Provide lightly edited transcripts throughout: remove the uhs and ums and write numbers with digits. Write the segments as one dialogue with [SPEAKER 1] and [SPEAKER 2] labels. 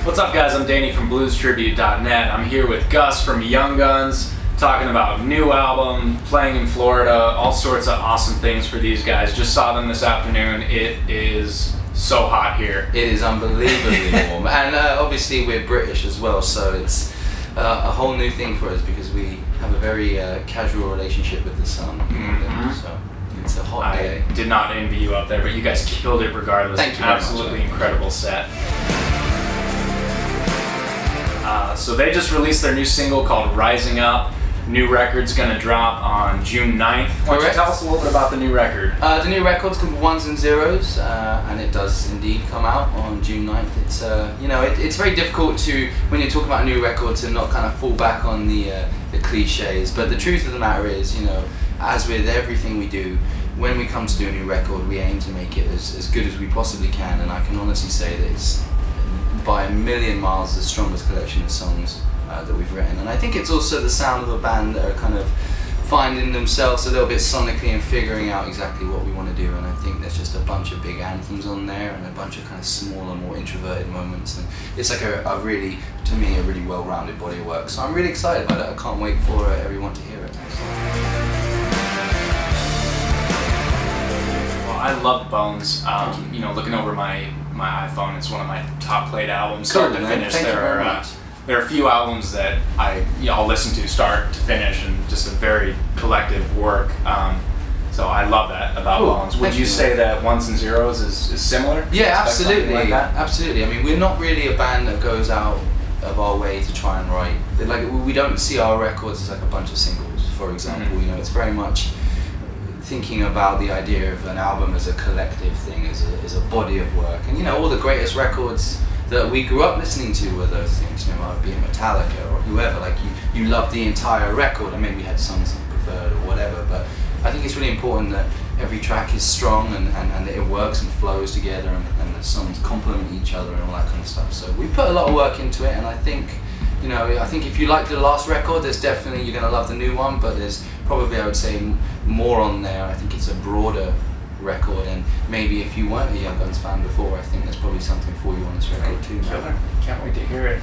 [SPEAKER 1] What's up, guys? I'm Danny from Bluestribute.net. I'm here with Gus from Young Guns, talking about new album, playing in Florida, all sorts of awesome things for these guys. Just saw them this afternoon. It is so hot here.
[SPEAKER 2] It is unbelievably warm, and obviously we're British as well, so it's a whole new thing for us because we have a very casual relationship with the sun. So it's a hot day.
[SPEAKER 1] I did not envy you up there, but you guys killed it regardless.
[SPEAKER 2] Thank you very much.
[SPEAKER 1] Absolutely incredible set. So they just released their new single called Rising Up. New record's gonna drop on June 9th. Why don't you tell us a little bit about the new record?
[SPEAKER 2] The new record's called Ones and Zeros, and it does indeed come out on June 9th. It's you know, it's very difficult to, when you're talking about a new record, to not kind of fall back on the cliches. But the truth of the matter is, you know, as with everything we do, when we come to do a new record, we aim to make it as good as we possibly can. And I can honestly say that it's by a million miles the strongest collection of songs that we've written. And I think it's also the sound of a band that are kind of finding themselves a little bit sonically and figuring out exactly what we want to do. And I think there's just a bunch of big anthems on there and a bunch of kind of smaller, more introverted moments. And it's like a really, to me, a really well-rounded body of work. So I'm really excited about it. I can't wait for everyone to hear it.
[SPEAKER 1] Well, I love Bones. You know, looking over my iPhone, it's one of my top played albums, start to finish. There are a few albums that I'll listen to start to finish, and just a very collective work. So I love that about Bones. Would you say that Ones and Zeros is similar?
[SPEAKER 2] Yeah, absolutely. Like that? Absolutely. I mean, we're not really a band that goes out of our way to try and write. Like, we don't see our records as like a bunch of singles, for example. You know, it's very much thinking about the idea of an album as a collective thing, as a body of work. And you know, all the greatest records that we grew up listening to were those things, you know, might be Metallica or whoever. Like, you love the entire record, and maybe you had songs that you preferred or whatever, but I think it's really important that every track is strong and that it works and flows together, and the songs complement each other and all that kind of stuff. So we put a lot of work into it, and I think, you know, if you liked the last record, there's definitely, you're going to love the new one, but there's probably, I would say, more on there. I think it's a broader record, and maybe if you weren't a Young Guns fan before, I think there's probably something for you on this record too.
[SPEAKER 1] Killer. Can't wait to hear it.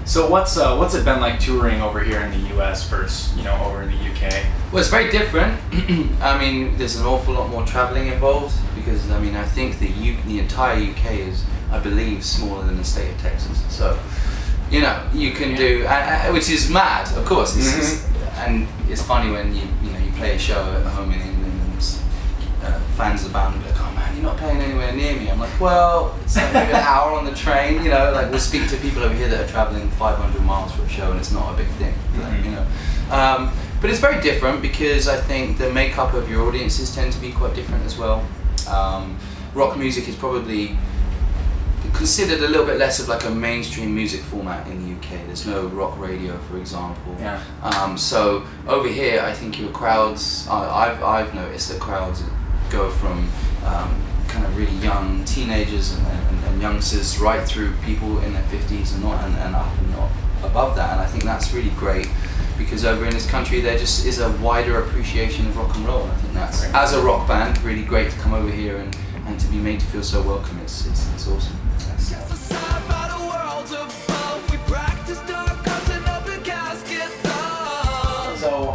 [SPEAKER 1] So what's it been like touring over here in the US versus, you know, over in the UK?
[SPEAKER 2] Well, it's very different. I mean, there's an awful lot more travelling involved, because I mean, I think the entire UK is, I believe, smaller than the state of Texas. So, you know, you can do, which is mad, of course. And it's funny when you play a show at home in England, and fans of the band will be like, "Oh man, you're not playing anywhere near me." I'm like, "Well, it's like maybe an hour on the train." You know, like we'll speak to people over here that are traveling 500 miles for a show, and it's not a big thing. You know, but it's very different because I think the makeup of your audiences tend to be quite different as well. Rock music is probably considered a little bit less of like a mainstream music format in the UK. There's no rock radio, for example. So over here, I think your crowds, I've noticed that crowds go from kind of really young teenagers and youngsters right through people in their 50s and up and not above that. And I think that's really great, because over in this country there just is a wider appreciation of rock and roll. And I think that's, as a rock band, really great to come over here and to be made to feel so welcome. It's awesome.
[SPEAKER 1] So,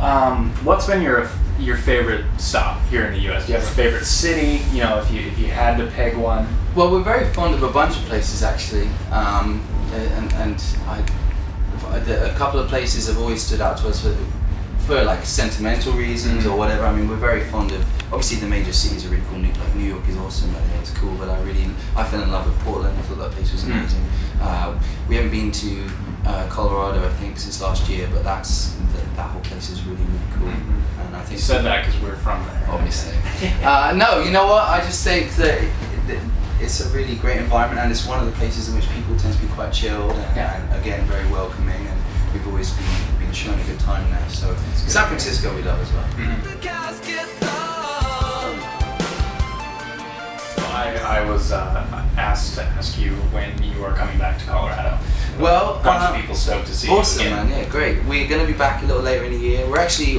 [SPEAKER 1] what's been your favorite stop here in the U.S.? Do you have a favorite city? You know, if you had to peg one.
[SPEAKER 2] Well, we're very fond of a bunch of places actually, and a couple of places have always stood out to us for like sentimental reasons or whatever. I mean, we're very fond of, obviously the major cities are really cool. Like New York is awesome, I think it's cool, but I fell in love with Portland. I thought that place was amazing. We haven't been to Colorado, I think, since last year, but that whole place is really, really cool. And I think
[SPEAKER 1] you said that because we're from there.
[SPEAKER 2] Obviously. No, you know what? I just think that it's a really great environment, and it's one of the places in which people tend to be quite chilled and again, very welcoming, and we've always been shown a good time there. So San Francisco we love as well.
[SPEAKER 1] I was asked to ask you when you are coming back to Colorado.
[SPEAKER 2] Well,
[SPEAKER 1] a bunch of people stoked to see you.
[SPEAKER 2] Awesome, man. Yeah, great. We're going to be back a little later in the year. We're actually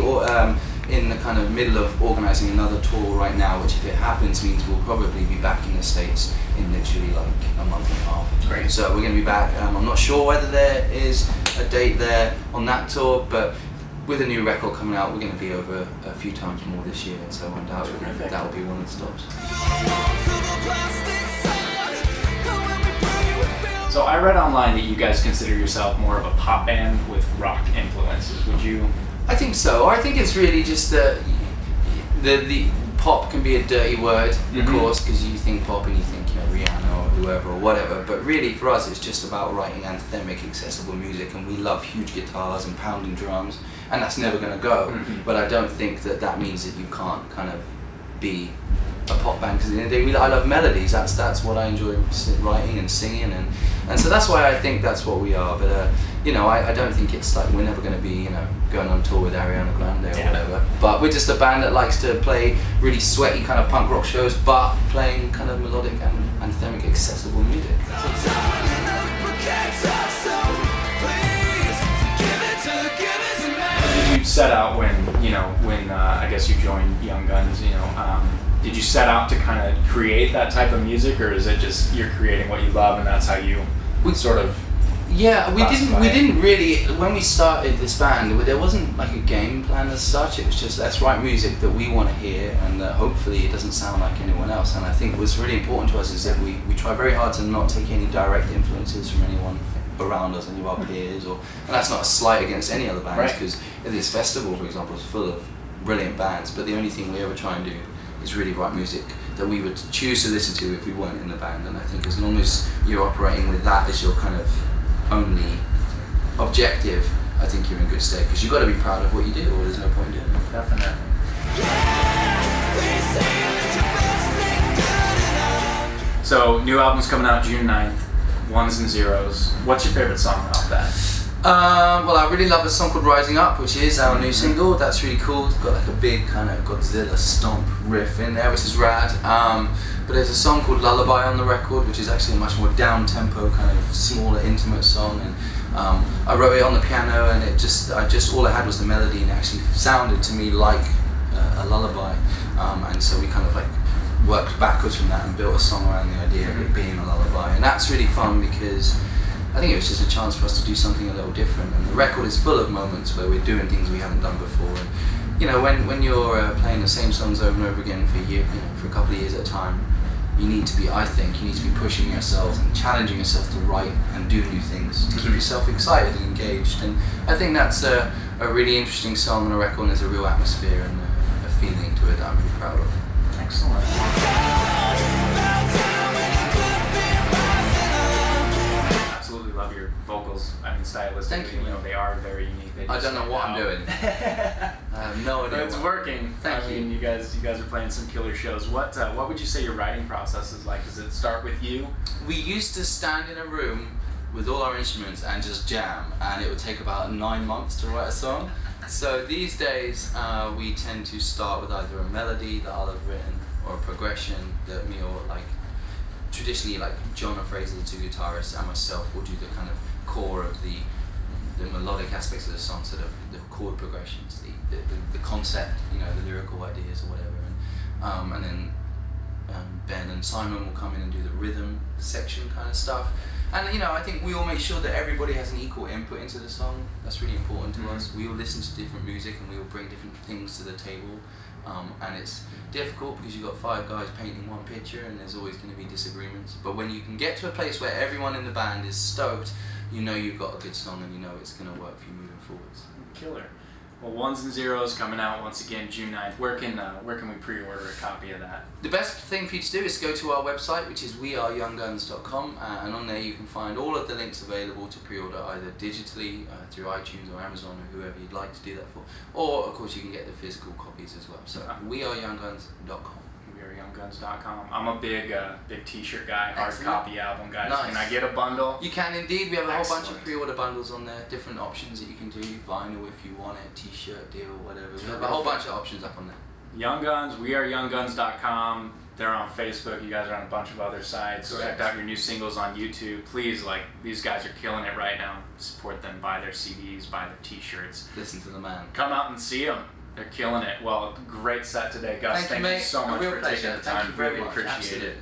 [SPEAKER 2] in the kind of middle of organising another tour right now, which if it happens means we'll probably be back in the States in literally like a month and a half.
[SPEAKER 1] Great.
[SPEAKER 2] So we're going to be back. I'm not sure whether there is a date there on that tour, but with a new record coming out, we're going to be over a few times more this year, so undoubtedly that will be one of the stops.
[SPEAKER 1] So I read online that you guys consider yourself more of a pop band with rock influences. Would you?
[SPEAKER 2] I think so. I think it's really just the pop can be a dirty word, of course, because you think pop and you think, you know, Rihanna or whoever or whatever. But really, for us, it's just about writing anthemic, accessible music, and we love huge guitars and pounding drums, and that's never going to go. But I don't think that that means that you can't kind of be a pop band, because at the end of the day, I love melodies. That's what I enjoy writing and singing, and so that's why I think that's what we are. But you know, I don't think it's like we're never going to be, you know, going on tour with Ariana Grande or whatever. But we're just a band that likes to play really sweaty kind of punk rock shows, but playing kind of melodic and anthemic, accessible music.
[SPEAKER 1] Did you set out when I guess you joined Young Guns? You know, did you set out to kind of create that type of music, or is it just you're creating what you love and that's how you sort of?
[SPEAKER 2] Yeah, we didn't really, when we started this band, there wasn't like a game plan as such. It was just, let's write music that we want to hear, and hopefully it doesn't sound like anyone else. And I think what's really important to us is that we try very hard to not take any direct influences from anyone around us, any of our peers, and that's not a slight against any other bands, because this festival, for example, is full of brilliant bands, but the only thing we ever try and do is really write music that we would choose to listen to if we weren't in the band. And I think as long as you're operating with that as your kind of only objective, I think you're in good stead, because you've got to be proud of what you do, or there's no point doing it.
[SPEAKER 1] Definitely. So, new album's coming out June 9th, Ones and Zeros. What's your favorite song off that?
[SPEAKER 2] Well, I really love a song called Rising Up, which is our new single. That's really cool. It's got like a big kind of Godzilla stomp riff in there, which is rad. But there's a song called Lullaby on the record, which is actually a much more down-tempo, kind of smaller, intimate song. And I wrote it on the piano, and all I had was the melody, and it actually sounded to me like a lullaby. And so we kind of like worked backwards from that and built a song around the idea of it being a lullaby. And that's really fun, because I think it was just a chance for us to do something a little different. And the record is full of moments where we're doing things we haven't done before. And you know, when you're playing the same songs over and over again for a year, you know, for a couple of years at a time, you need to be pushing yourself and challenging yourself to write and do new things to keep yourself excited and engaged. And I think that's a really interesting song on a record, and there's a real atmosphere and a feeling to it that I'm really proud of.
[SPEAKER 1] Excellent. Absolutely love your vocals. I mean, stylistically, you know, they are very unique.
[SPEAKER 2] I don't know what I'm doing. I have no idea.
[SPEAKER 1] But it's working. I mean, you guys are playing some killer shows. What would you say your writing process is like? Does it start with you?
[SPEAKER 2] We used to stand in a room with all our instruments and just jam, and it would take about 9 months to write a song. So these days, we tend to start with either a melody that I'll have written, or a progression that me or like traditionally like John or Fraser, the two guitarists, and myself will do the kind of core of the melodic aspects of the song, so the chord progressions, the concept, you know, the lyrical ideas or whatever, and then Ben and Simon will come in and do the rhythm section kind of stuff. And you know, I think we all make sure that everybody has an equal input into the song. That's really important to us. We all listen to different music, and we all bring different things to the table. And it's difficult because you've got 5 guys painting one picture, and there's always going to be disagreements. But when you can get to a place where everyone in the band is stoked, you know you've got a good song, and you know it's going to work for you moving forwards.
[SPEAKER 1] Killer. Well, Ones and Zeros coming out once again June 9th. Where can we pre-order a copy of that?
[SPEAKER 2] The best thing for you to do is go to our website, which is weareyoungguns.com, and on there you can find all of the links available to pre-order, either digitally through iTunes or Amazon or whoever you'd like to do that for, or of course you can get the physical copies as well. So weareyoungguns.com.
[SPEAKER 1] weareyoungguns.com. I'm a big t-shirt guy, hard
[SPEAKER 2] Excellent.
[SPEAKER 1] Copy album guy.
[SPEAKER 2] Nice.
[SPEAKER 1] Can I get a bundle?
[SPEAKER 2] You can indeed. We have a whole bunch
[SPEAKER 1] Excellent.
[SPEAKER 2] of pre-order bundles on there, different options that you can do, vinyl if you want it, t-shirt deal, whatever. We have a whole bunch of options up on there.
[SPEAKER 1] Young Guns, weareyoungguns.com. They're on Facebook. You guys are on a bunch of other sites.
[SPEAKER 2] Correct.
[SPEAKER 1] Check out your new singles on YouTube. Please, like, these guys are killing it right now. Support them, buy their CDs, buy their t-shirts.
[SPEAKER 2] Listen to the man.
[SPEAKER 1] Come out and see them. They're killing it. Well, great set today, Gus. Thank you so much for taking the time. Really appreciate it.